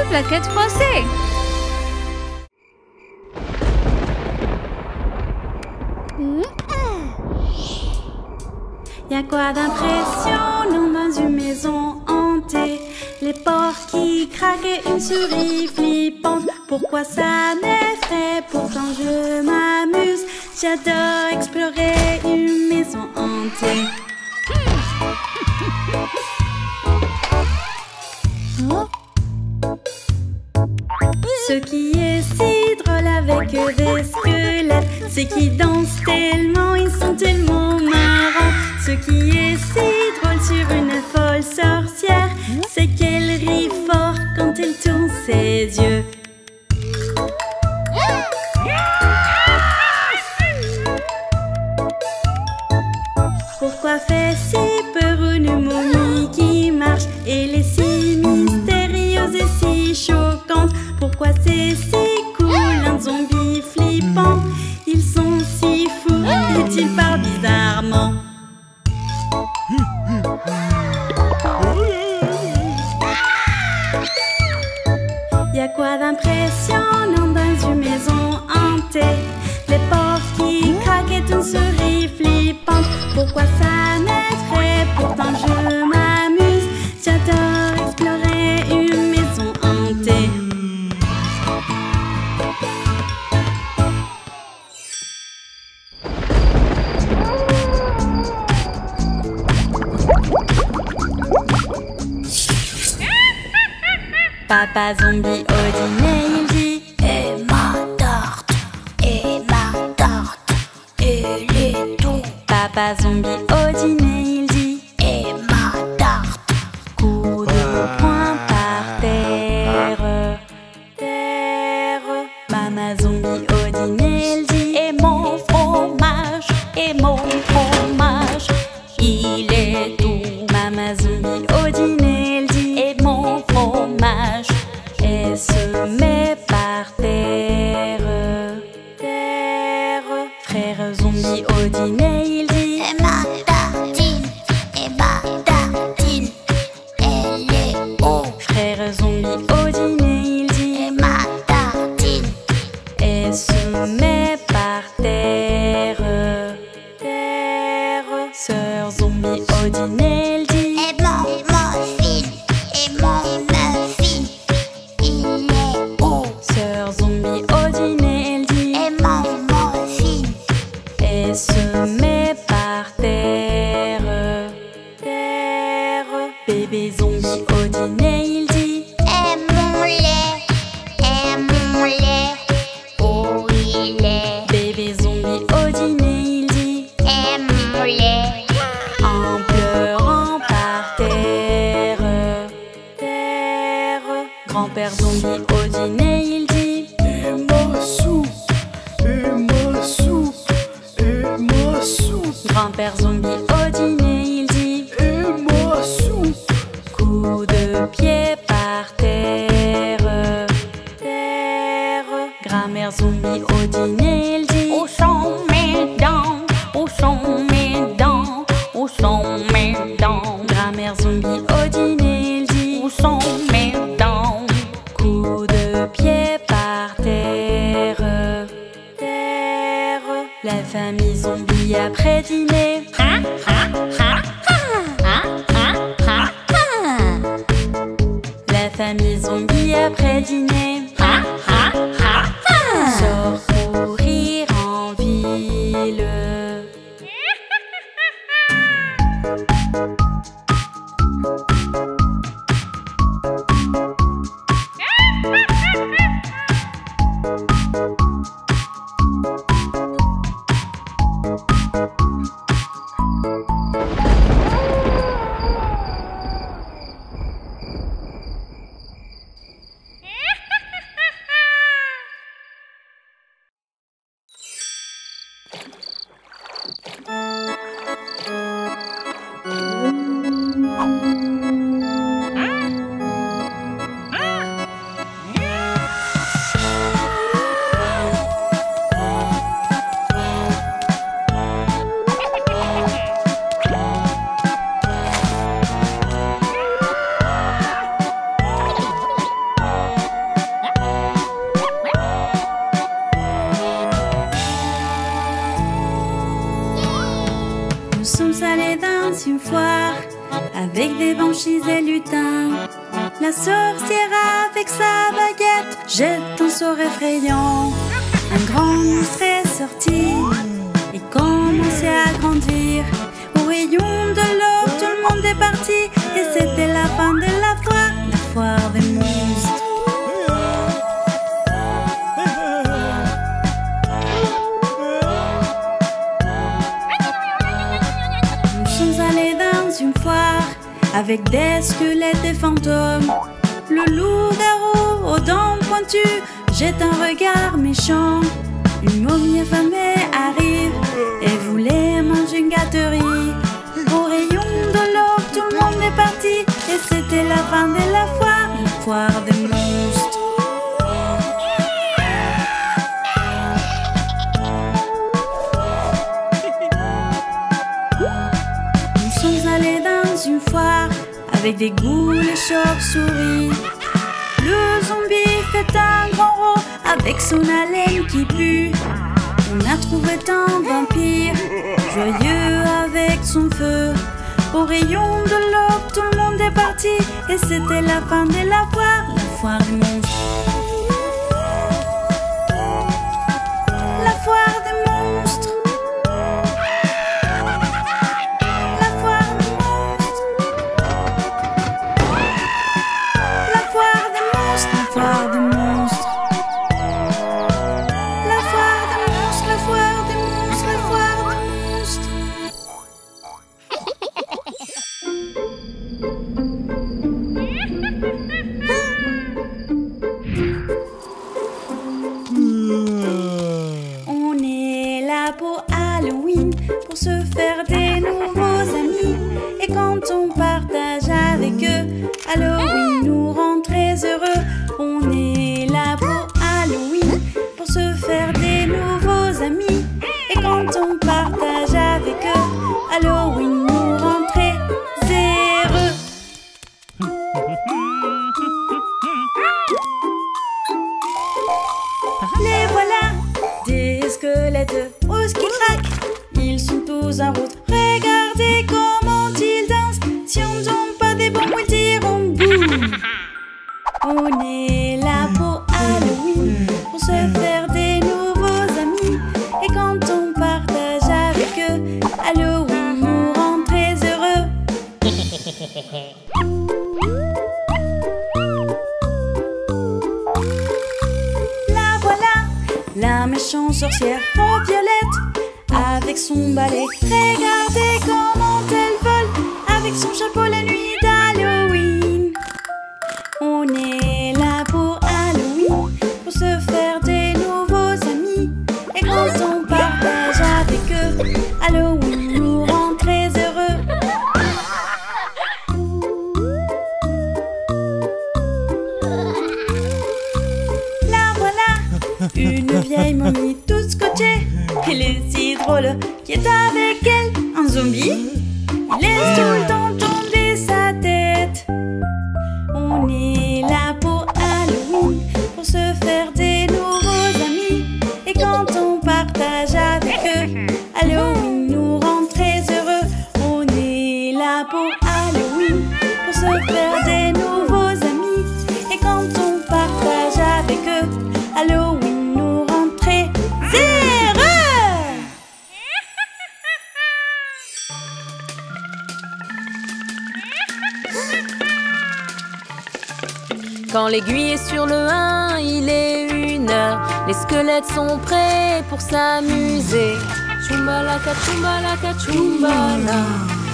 plaquettes froissées. Y'a quoi d'impressionnant dans une maison hantée? Les portes qui craquent et une souris flippante. Pourquoi ça m'effraie? Pourtant je m'amuse. J'adore explorer une maison hantée. Ce qui est si drôle avec des squelettes, c'est qu'ils dansent tellement, ils sont tellement marrants. Ce qui est si drôle sur une folle sorcière, c'est qu'elle rit fort quand elle tourne ses yeux. Pourquoi fait si peur une momie qui marche? Elle est si mystérieuse et si choquante. Pourquoi c'est si cool un zombie flippant? Ils sont si fous et ils parlent bizarrement. Y'a quoi d'impressionnant dans une maison hantée? Les portes qui craquent et une souris flippante. Pourquoi ça m'effraie? Pourtant je m'amuse. J'adore explorer une maison hantée. Papa zombie au dîner, il dit: et ma tarte, elle est tout. Papa zombie au dîner, il dit: et ma tarte. Coup de poing par terre, terre. Maman zombie au dîner, elle dit: et mon fromage, il est tout. Maman zombie au dîner, elle dit: et mon fromage. Elle se met par terre, terre. Frère zombie au dîner, il dit: et ma tartine, elle est haut. Frère zombie au dîner, il dit: et ma tartine. Elle se met par terre, terre. Sœur zombie au dîner, elle dit: et mon muffin, il est haut. Sœur zombie au dîner, elle dit: et mon muffin. Elle se met par terre, terre. Bébé zombie au dîner, il dit: et mon lait, où il est. Bébé zombie au dîner, il dit: et mon lait. En pleurant par terre, terre. Grand-père zombie au dîner, il dit: et ma soupe, Grand-père zombie au dîner, il dit: et ma soupe. Coup de pied par terre, terre. Grand-mère zombie au dîner, il dit: où sont mes dents, où sont mes dents, où sont mes dents. Grand-mère zombie au dîner, il dit: où sont mes dents. Coup de pied par terre, terre. La famille zombie après dîner. La famille zombie après dîner. Sort courir en ville. sommes allés dans une foire avec des banshees et lutins. La sorcière avec sa baguette jette un sort effrayant. Un grand monstre est sorti et commençait à grandir. Au rayon de l'aube, tout le monde est parti et c'était la fin de la foire des monstres. Nous sommes allés dans une foire avec des squelettes et fantômes. Le loup-garou aux dents pointues jette un regard méchant. Une momie affamée arrive et voulait manger une gâterie. Au rayon de l'aube, tout le monde est parti et c'était la fin de la foire des monstres. Nous sommes allés dans une foire avec des goules et chauves-souris. Le zombie fait un grand rot avec son haleine qui pue. On a trouvé un vampire joyeux avec son feu. Au rayon de l'aube, tout le monde est parti et c'était la fin de la foire des monstres. La foire des monstres. La foire des monstres. La foire des monstres. La foire des monstres. La foire des monstres. La foire des monstres. La foire des monstres. On est là pour Halloween, pour se faire des nouveaux amis. Et quand on partage avec eux, Halloween nous rend très heureux. On est là pour Halloween, pour se faire des nouveaux amis. Et quand on partage avec eux, Halloween nous rend très heureux. Les voilà, des squelettes roses qui craquent. Ils sont tous en route, regardez comment ils dansent. Si on ne tombe pas des bombes, ils tireront boum. On est là pour Halloween, pour se faire des nouveaux amis. Et quand on partage avec eux, Halloween nous rend très heureux. La voilà, la méchante sorcière en violette, avec son balai. Regardez comment elle vole, avec son chapeau la nuit d'Halloween. On est là pour Halloween, pour se faire des nouveaux amis. Et quand on partage avec eux, Halloween nous rend très heureux. La voilà, une vieille momie toute scotchée. Elle est si drôle qui est avec elle un zombie. Il laisse tout le temps tomber sa tête. On est là pour Halloween, pour se faire des nouveaux amis. Et quand on partage avec eux, Halloween nous rend très heureux. On est là pour Halloween, pour se faire des nouveaux amis. Et quand on partage avec eux, Halloween nous rend très heureux. Quand l'aiguille est sur le 1, il est 1h. Les squelettes sont prêts pour s'amuser. Chumbalaka, chumbalaka, chumbala.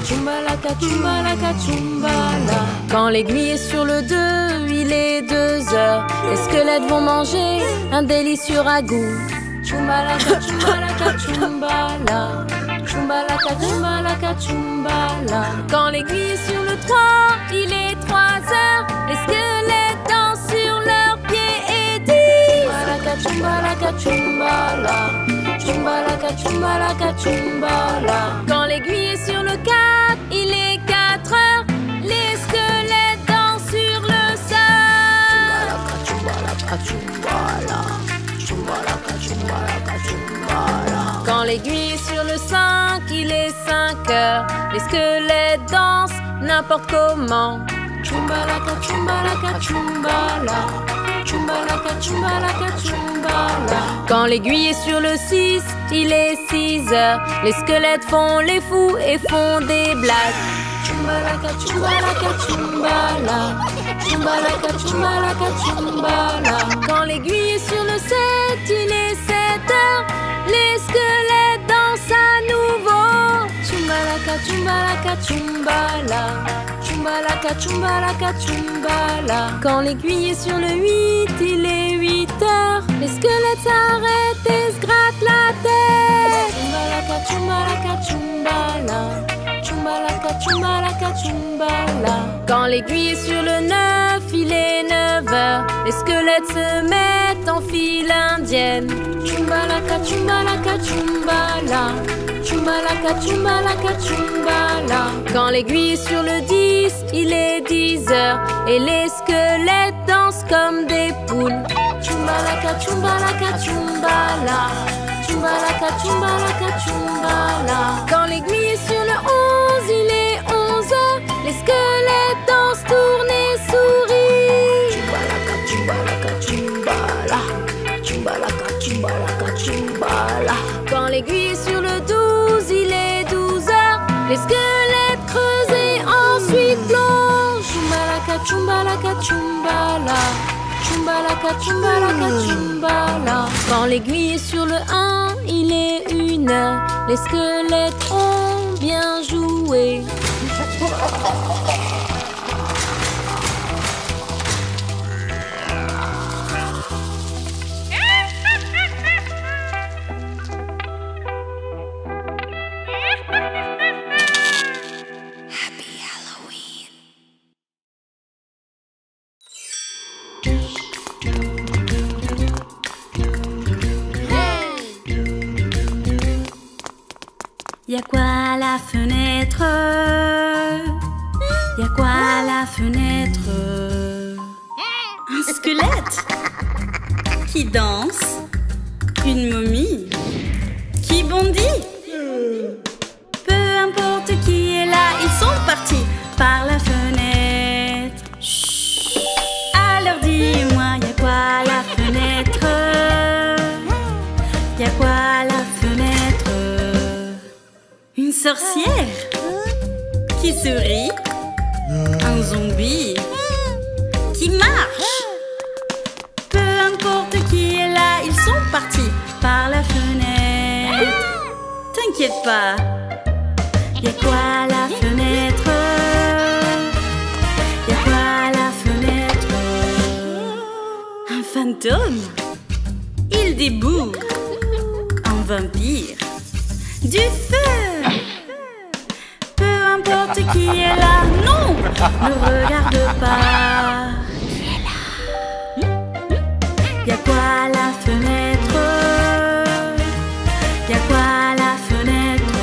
Chumbalaka, chumbalaka, chumbala. Quand l'aiguille est sur le 2, il est 2h. Les squelettes vont manger un délicieux ragoût. Chumbalaka, chumbalaka, chumbala. Chumbalaka, chumbalaka, chumbala. Quand l'aiguille est sur le 3, il est 3h. Les squelettes dansent sur leurs pieds et disent Chumbalaka, chumbala. Chumbalaka, chumbalaka, chumbala. Quand l'aiguille est sur le 4, il est 4h. Les squelettes dansent sur le sol. Chumbalaka, chumbala. Chumbalaka, chumbalaka, chumbala. Quand l'aiguille est sur le 5, il est 5h. cœur. Les squelettes dansent n'importe comment. Chumbalaka, chumbalaka, chumbala. Chumbalaka, chumbalaka, chumbala. Quand l'aiguille est sur le 6, il est 6 heures. Les squelettes font les fous et font des blagues. Chumbalaka, chumbalaka, chumbala. Chumbalaka, chumbalaka, chumbala. Quand l'aiguille est sur le 7, il est 7 heures. Les squelettes dansent à nouveau. Chumbalaka, chumbalaka, chumbala. Chumbalaka, chumbalaka, chumbala. Quand l'aiguille est sur le 8, il est 8 heures. Les squelettes s'arrêtent et se grattent la tête. Chumbalaka, chumbalaka, chumbala. Chumbalaka, chumbalaka, chumbala. Quand l'aiguille est sur le 9, il est 9 heures. Les squelettes se mettent en file indienne. Chumbalaka, chumbalaka, chumbala. Chumbalaka, chumbalaka, chumbala. Quand l'aiguille est sur le 10, il est 10 heures. Et les squelettes dansent comme des poules. Chumbalaka, chumbalaka, chumbala. Chumbalaka, chumbalaka, chumbala. Quand l'aiguille est sur le 11, il est 11 heures. Les squelettes dansent, tournent et sourient. Chumbalaka, chumbalaka, chumbala. Chumbalaka, chumbalaka, chumbala. Quand l'aiguille est sur le 12, il est 12 heures. Les squelettes creusent et ensuite plongent. Chumbalaka, chumbalaka, chumbala. Chumbalaka, chumbalaka, chumbala. Quand l'aiguille est sur le 1, il est 1 heure. Les squelettes ont bien joué. Y'a quoi à la fenêtre? Y'a quoi à la fenêtre? Un squelette qui danse, une momie qui bondit. Peu importe qui est là, ils sont partis par la fenêtre. Chut. Alors dis-moi, y'a quoi à la fenêtre? Y'a quoi à la fenêtre? Une sorcière qui sourit, un zombie qui marche. Peu importe qui est là, ils sont partis par la fenêtre. T'inquiète pas, y'a quoi à la fenêtre? Y'a quoi à la fenêtre? Un fantôme, il déboule, un vampire, du feu. Peu importe qui est là, non, ne regarde pas. Y'a quoi à la fenêtre? Y'a quoi à la fenêtre?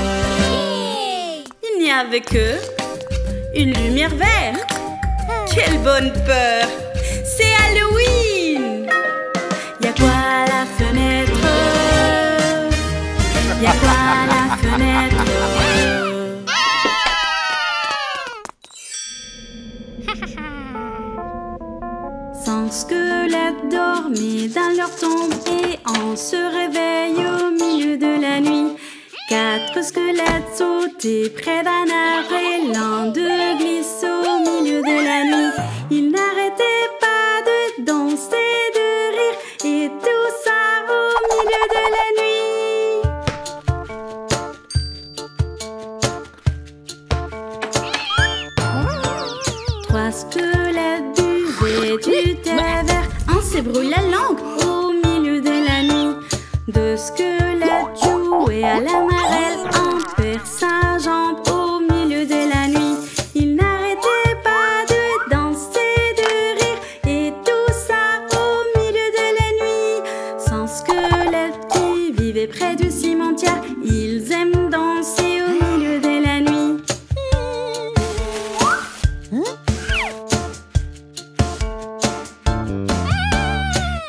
Il n'y avait que une lumière verte. Quelle bonne peur! C'est Halloween! Y'a quoi à la fenêtre? Y'a quoi à la fenêtre? Sans squelette dormait dans leur tombe et on se réveille au milieu de la nuit. 4 squelettes sautaient près d'un arbre et l'un d'eux glisse au milieu de la nuit. Ils n'arrêtaient pas de danser, de rire et tout ça au milieu de la nuit. 3 squelettes buvaient du thé vert, un s'ébrouille la langue au milieu de la nuit. 2 squelettes jouaient à la marelle, un perd sa jambe au milieu de la nuit. Ils n'arrêtaient pas de danser, de rire et tout ça au milieu de la nuit. 100 squelettes qui vivaient près du cimetière, ils aiment danser au milieu de la nuit.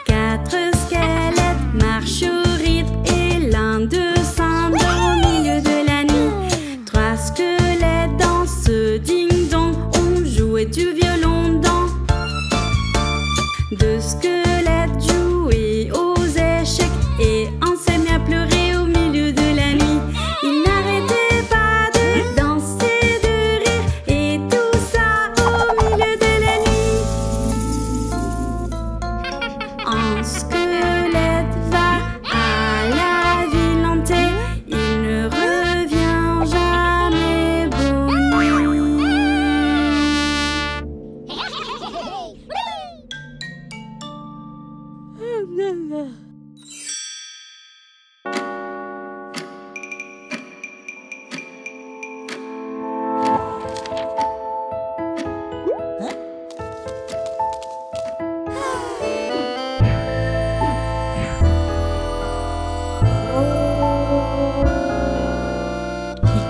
4 squelettes marchent au rythme et l'un d'eux s'endort au milieu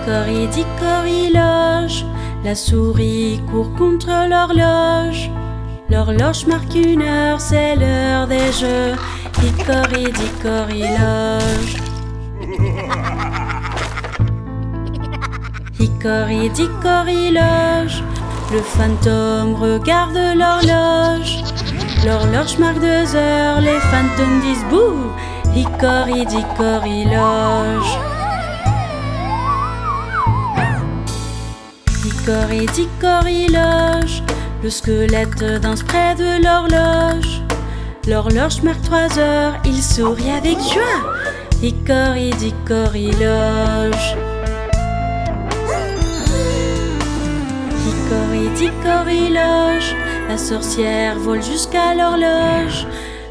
Hickory, loge. La souris court contre l'horloge. L'horloge marque 1 heure, c'est l'heure des jeux. Hickory, loge. Hickory, loge. Le fantôme regarde l'horloge. L'horloge marque 2 heures, les fantômes disent bouh. Hickory, loge. Hickory, loge. Le squelette danse près de l'horloge. L'horloge marque 3 heures, il sourit avec joie. Hickory, loge. Hickory, loge. La sorcière vole jusqu'à l'horloge.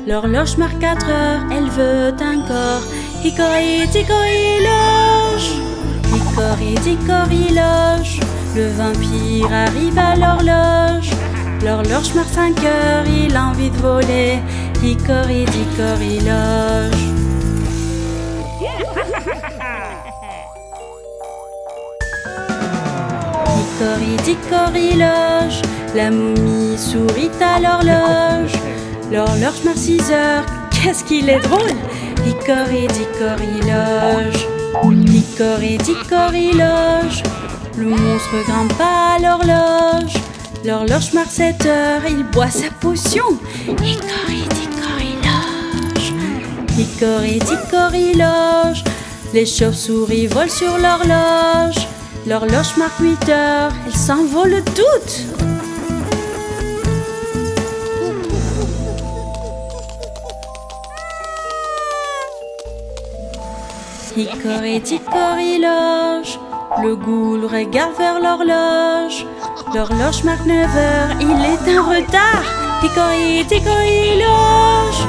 L'horloge marque 4 heures, elle veut encore. Hickory, loge. Hickory, loge. Le vampire arrive à l'horloge. L'horloge marque 5 heures, il a envie de voler. Hickory, loge. Hickory, loge. La momie sourit à l'horloge. L'horloge marque 6 heures, qu'est-ce qu'il est drôle. Hickory, loge. Hickory, loge. Le monstre grimpe à l'horloge. L'horloge marque 7 heures, il boit sa potion. Hickory, loge. Hickory, loge. Les chauves-souris volent sur l'horloge. L'horloge marque 8 heures, elles s'envolent toutes. Hickory, loge. Le ghoul regarde vers l'horloge. L'horloge marque 9 heures, il est en retard. Hickory, loge.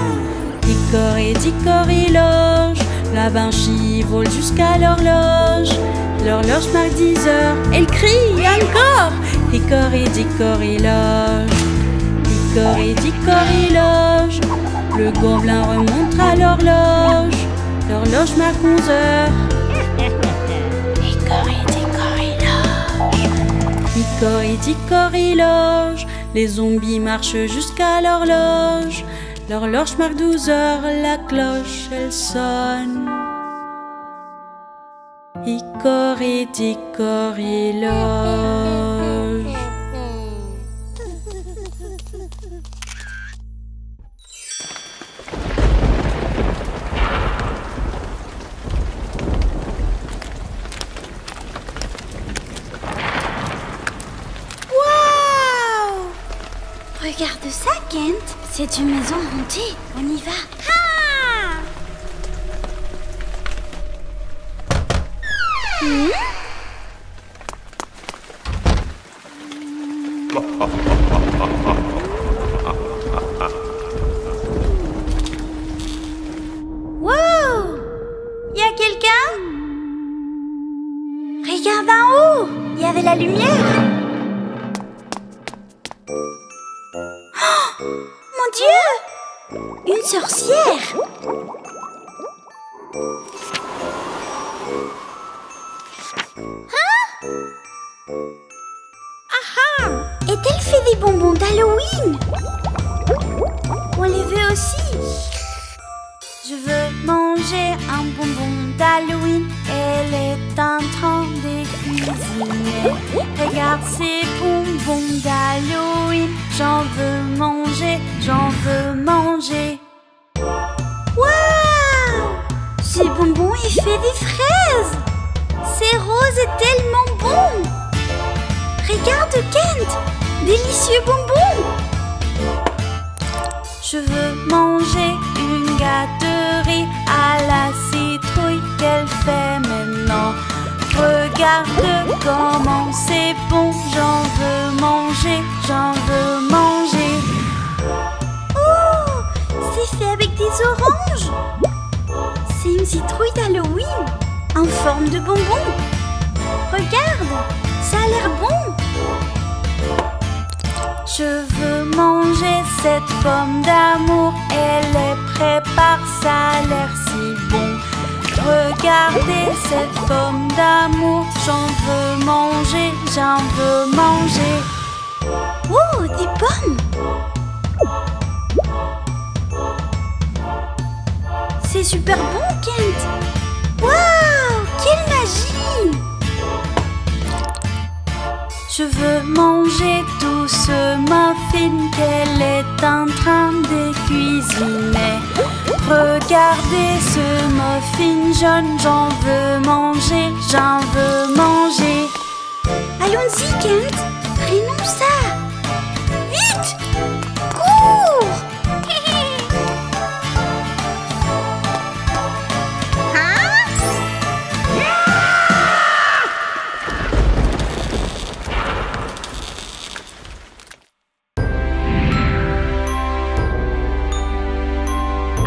Hickory, loge. La banshee vole jusqu'à l'horloge. L'horloge marque 10 heures, elle crie encore. Hickory, loge. Hickory, loge. Le gobelin remonte à l'horloge. L'horloge marque 11 heures. Hickory, loge. Les zombies marchent jusqu'à l'horloge. L'horloge marque 12 heures, la cloche elle sonne. Hickory, loge. Regarde ça, Kent. C'est une maison hantée. On y va. Wow! Y a quelqu'un? Regarde en haut. Il y avait la lumière. Mon Dieu! Une sorcière! Hein? Ah! Et elle fait des bonbons d'Halloween! On les veut aussi! Je veux manger un bonbon d'Halloween. Elle est en train de cuisiner. Regarde ces bonbons d'Halloween. J'en veux manger, j'en veux manger. Waouh! Ces bonbons, il fait des fraises. C'est rose et tellement bon. Regarde, Kent, délicieux bonbons. Je veux manger une gâterie à la citrouille qu'elle fait maintenant. Regarde comment c'est bon, j'en veux manger, j'en veux manger. Oh, c'est fait avec des oranges. C'est une citrouille d'Halloween en forme de bonbon. Regarde, ça a l'air bon. Je veux manger cette pomme d'amour. Elle est prépare, ça a l'air si bon. Regardez cette pomme d'amour, j'en veux manger, j'en veux manger. Oh, des pommes! C'est super bon, Kent! Waouh! Quelle magie! Je veux manger tout ce muffin qu'elle est en train de cuisiner. Regardez ce muffin jaune, j'en veux manger, j'en veux manger. Allons-y, Kent! Prenons ça! Vite! Cours!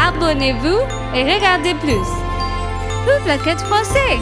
Abonnez-vous et regardez plus. Toute la quête français.